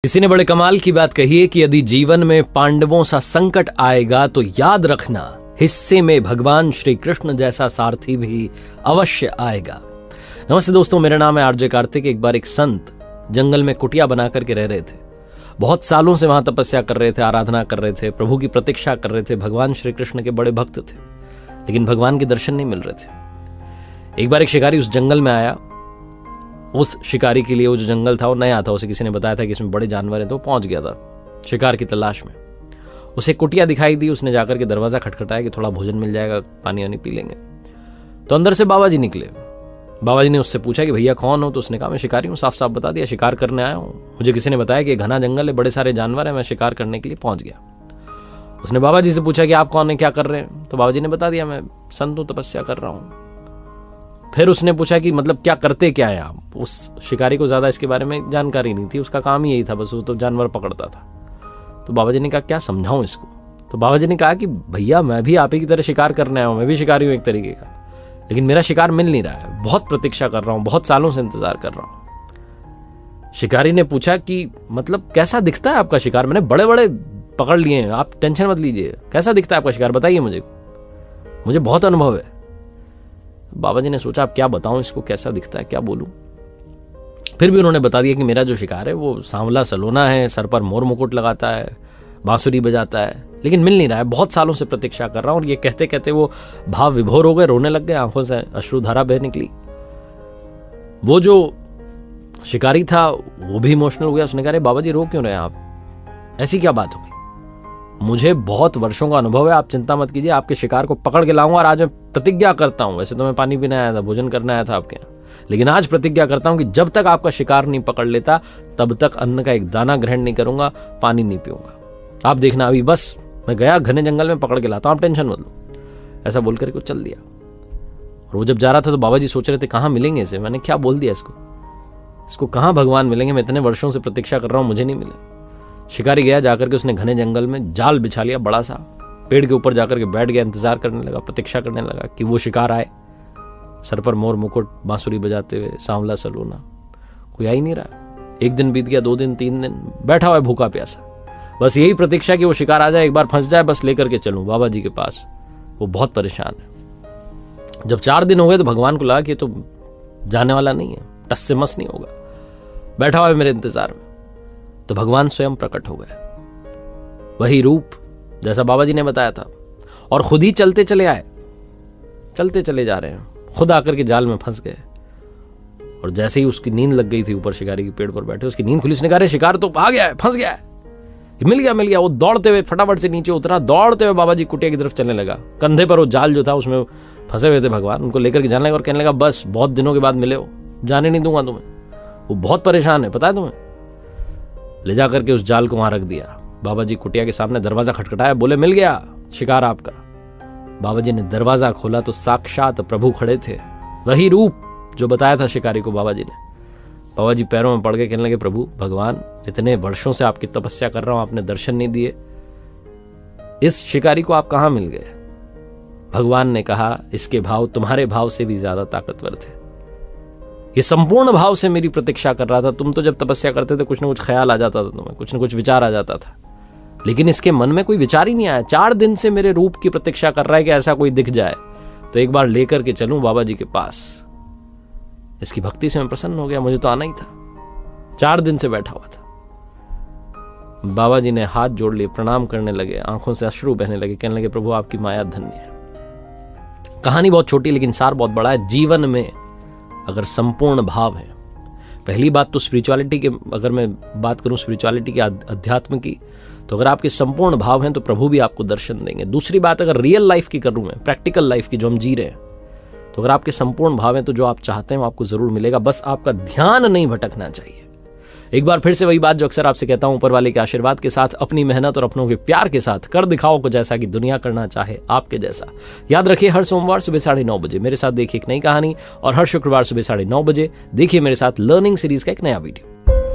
किसी ने बड़े कमाल की बात कही है कि यदि जीवन में पांडवों सा संकट आएगा तो याद रखना हिस्से में भगवान श्री कृष्ण जैसा सारथी भी अवश्य आएगा। नमस्ते दोस्तों, मेरा नाम है आरजे कार्तिक। एक बार एक संत जंगल में कुटिया बना करके रह रहे थे। बहुत सालों से वहां तपस्या कर रहे थे, आराधना कर रहे थे, प्रभु की प्रतीक्षा कर रहे थे। भगवान श्री कृष्ण के बड़े भक्त थे, लेकिन भगवान के दर्शन नहीं मिल रहे थे। एक बार एक शिकारी उस जंगल में आया। उस शिकारी के लिए वो जो जंगल था वो नया था। उसे किसी ने बताया था कि इसमें बड़े जानवर हैं, तो पहुंच गया था शिकार की तलाश में। उसे कुटिया दिखाई दी। उसने जाकर के दरवाजा खटखटाया कि थोड़ा भोजन मिल जाएगा, पानी वानी पी लेंगे। तो अंदर से बाबा जी निकले। बाबा जी ने उससे पूछा कि भैया कौन हो? तो उसने कहा मैं शिकारी हूँ। साफ साफ बता दिया, शिकार करने आया हूँ। मुझे किसी ने बताया कि घना जंगल है, बड़े सारे जानवर हैं, मैं शिकार करने के लिए पहुंच गया। उसने बाबा जी से पूछा कि आप कौन है, क्या कर रहे हैं? तो बाबा जी ने बता दिया मैं संत हूँ, तपस्या कर रहा हूँ। फिर उसने पूछा कि मतलब क्या करते क्या है आप? उस शिकारी को ज्यादा इसके बारे में जानकारी नहीं थी, उसका काम ही यही था, बस वो तो जानवर पकड़ता था। तो बाबा जी ने कहा क्या समझाऊं इसको? तो बाबा जी ने कहा कि भैया मैं भी आप ही की तरह शिकार करने आया हूं, मैं भी शिकारी हूं एक तरीके का, लेकिन मेरा शिकार मिल नहीं रहा है। बहुत प्रतीक्षा कर रहा हूं, बहुत सालों से इंतजार कर रहा हूं। शिकारी ने पूछा कि मतलब कैसा दिखता है आपका शिकार? मैंने बड़े बड़े पकड़ लिए हैं, आप टेंशन मत लीजिए। कैसा दिखता है आपका शिकार, बताइए मुझे बहुत अनुभव है। बाबा जी ने सोचा अब क्या बताऊं इसको, कैसा दिखता है, क्या बोलूं। फिर भी उन्होंने बता दिया कि मेरा जो शिकार है वो सांवला सलोना है, सर पर मोर मुकुट लगाता है, बांसुरी बजाता है, लेकिन मिल नहीं रहा है। बहुत सालों से प्रतीक्षा कर रहा हूं। और ये कहते कहते वो भाव विभोर हो गए, रोने लग गए, आंखों से अश्रुधारा बह निकली। वो जो शिकारी था वो भी इमोशनल हो गया। उसने कहा अरे बाबा जी रो क्यों रहे हैं आप, ऐसी क्या बात हो गई? मुझे बहुत वर्षों का अनुभव है, आप चिंता मत कीजिए, आपके शिकार को पकड़ के लाऊंगा। और आज मैं प्रतिज्ञा करता हूं, वैसे तो मैं पानी पीने आया था, भोजन करने आया था आपके यहाँ, लेकिन आज प्रतिज्ञा करता हूं कि जब तक आपका शिकार नहीं पकड़ लेता तब तक अन्न का एक दाना ग्रहण नहीं करूंगा, पानी नहीं पीऊंगा। आप देखना अभी बस मैं गया घने जंगल में, पकड़ के लाता हूं, आप टेंशन मत लो। ऐसा बोलकर को चल दिया। और वो जब जा रहा था तो बाबा जी सोच रहे थे कहां मिलेंगे इसे। मैंने क्या बोल दिया इसको कहां भगवान मिलेंगे? मैं इतने वर्षों से प्रतीक्षा कर रहा हूं, मुझे नहीं मिले। शिकारी गया, जाकर के उसने घने जंगल में जाल बिछा लिया बड़ा सा, पेड़ के ऊपर जाकर के बैठ गया, इंतजार करने लगा, प्रतीक्षा करने लगा कि वो शिकार आए, सर पर मोर मुकुट, बांसुरी बजाते हुए, सांवला सलोना। कोई आ ही नहीं रहा। एक दिन बीत गया, 2 दिन, 3 दिन, बैठा हुआ है भूखा प्यासा, बस यही प्रतीक्षा कि वो शिकार आ जाए, एक बार फंस जाए, बस लेकर के चलूं बाबा जी के पास। वो बहुत परेशान है। जब 4 दिन हो गए तो भगवान को लगा कि तो जाने वाला नहीं है, टस से मस नहीं होगा, बैठा हुआ है मेरे इंतजार में। तो भगवान स्वयं प्रकट हो गए, वही रूप जैसा बाबा जी ने बताया था, और खुद ही चलते चले आए, चलते चले जा रहे हैं, खुद आकर के जाल में फंस गए। और जैसे ही उसकी नींद लग गई थी, ऊपर शिकारी के पेड़ पर बैठे, उसकी नींद खुली। उसने कहा अरे शिकार तो आ गया है, फंस गया है, मिल गया। वो दौड़ते हुए फटाफट से नीचे उतरा, दौड़ते हुए बाबा जी कुटिया की तरफ चलने लगा। कंधे पर वो जाल जो था उसमें फंसे हुए थे भगवान, उनको लेकर के जाने लगा और कहने लगा बस बहुत दिनों के बाद मिले हो, जाने नहीं दूंगा तुम्हें। वो बहुत परेशान है, पता है तुम्हें। ले जाकर के उस जाल को वहां रख दिया। बाबा जी कुटिया के सामने दरवाजा खटखटाया, बोले मिल गया शिकार आपका। बाबा जी ने दरवाजा खोला तो साक्षात प्रभु खड़े थे, वही रूप जो बताया था शिकारी को बाबा जी ने। बाबा जी पैरों में पड़ के कहने लगे प्रभु भगवान, इतने वर्षों से आपकी तपस्या कर रहा हूं, आपने दर्शन नहीं दिए, इस शिकारी को आप कहां मिल गए? भगवान ने कहा इसके भाव तुम्हारे भाव से भी ज्यादा ताकतवर थे। ये संपूर्ण भाव से मेरी प्रतीक्षा कर रहा था। तुम तो जब तपस्या करते थे कुछ ना कुछ ख्याल आ जाता था तुम्हें, कुछ ना कुछ विचार आ जाता था, लेकिन इसके मन में कोई विचार ही नहीं आया। 4 दिन से मेरे रूप की प्रतीक्षा कर रहा है कि ऐसा कोई दिख जाए तो एक बार लेकर के चलूं बाबा जी के पास। इसकी भक्ति से मैं प्रसन्न हो गया, मुझे तो आना ही था। 4 दिन से बैठा हुआ था। बाबा जी ने हाथ जोड़ लिए, प्रणाम करने लगे, आंखों से अश्रु बहने लगे, कहने लगे प्रभु आपकी माया धन्य है। कहानी बहुत छोटी लेकिन सार बहुत बड़ा है। जीवन में अगर संपूर्ण भाव है, पहली बात तो स्पिरिचुअलिटी के, अगर मैं बात करूं स्पिरिचुअलिटी की, अध्यात्म की, तो अगर आपके संपूर्ण भाव हैं तो प्रभु भी आपको दर्शन देंगे। दूसरी बात अगर रियल लाइफ की करूं मैं, प्रैक्टिकल लाइफ की जो हम जी रहे हैं, तो अगर आपके संपूर्ण भाव हैं तो जो आप चाहते हैं वो आपको जरूर मिलेगा, बस आपका ध्यान नहीं भटकना चाहिए। एक बार फिर से वही बात जो अक्सर आपसे कहता हूं, ऊपर वाले के आशीर्वाद के साथ, अपनी मेहनत और अपनों के प्यार के साथ कर दिखाओ को जैसा कि दुनिया करना चाहे आपके जैसा। याद रखिए हर सोमवार सुबह 9:30 बजे मेरे साथ देखिए एक नई कहानी, और हर शुक्रवार सुबह 9:30 बजे देखिए मेरे साथ लर्निंग सीरीज का एक नया वीडियो।